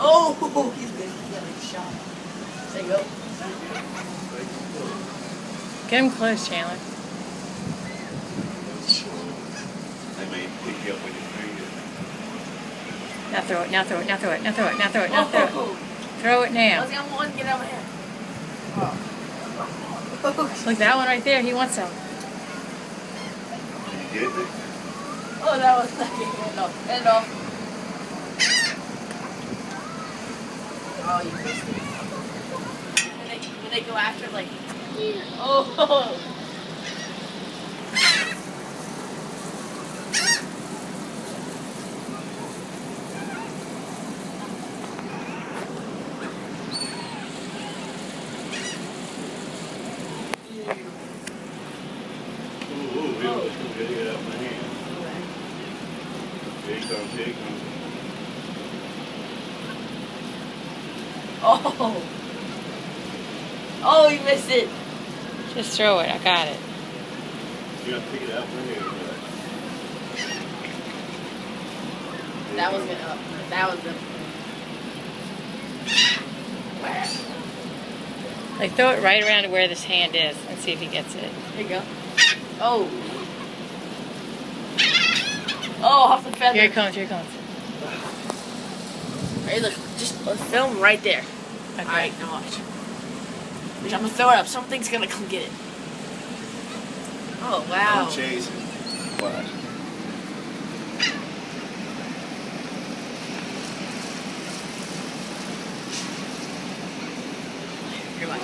Oh, he's good. He got a shot. There you go. Get him close, Chandler. They may pick you up with your finger. Now throw it, now throw it, now throw it, now throw it, now throw it, now throw it. Throw it now. Let's get one, get out of my hand. Look, that one right there, he wants some. You get it? Oh, that was not getting hand off. Hand off. Oh, you missed it. When they go after, like, oh. Ooh, it get it out of my hand. Here he comes, here he comes. Oh. Oh, you missed it. Just throw it, I got it. You gotta pick it out from here. That was good up. That was good. Like, throw it right around to where this hand is and see if he gets it. There you go. Oh. Oh, off the feather. Here it comes, here it comes. Hey, look, just film right there. Okay. Alright, now watch. I'm gonna throw it up. Something's gonna come get it. Oh, wow. Don't chase it. Watch. You're like,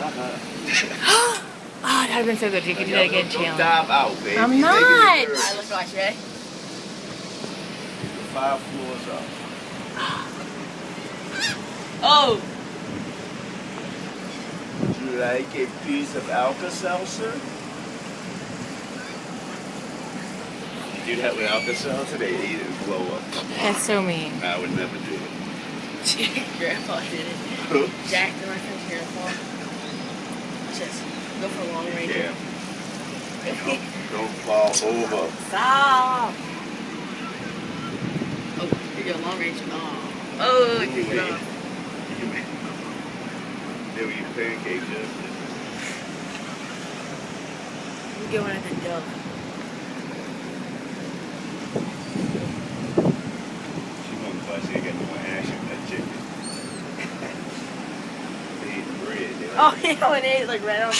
Oh, that would have been so good if you could do that again, Don't Chandler. dive out, baby. I'm Make it not. a girl. alright, let's watch, ready? 5 floors up. Oh! Would you like a piece of Alka-Seltzer? You do that with Alka-Seltzer, they eat it and blow up. That's so mean. I would never do it. Grandpa did it. Who? Jack, the my friend's grandpa. Just go for a long range. Yeah. Don't fall over. Stop! Oh, you go long range. Oh, oh, you go. They were your pancakes yesterday. You go in the dove. She won't fuss, she ain't got no more action with that chicken. They eat the bread. They Oh, yeah, when they ate like right on my.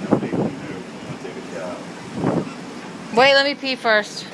Don't make me nervous. I'm gonna take a job. Wait, let me pee first.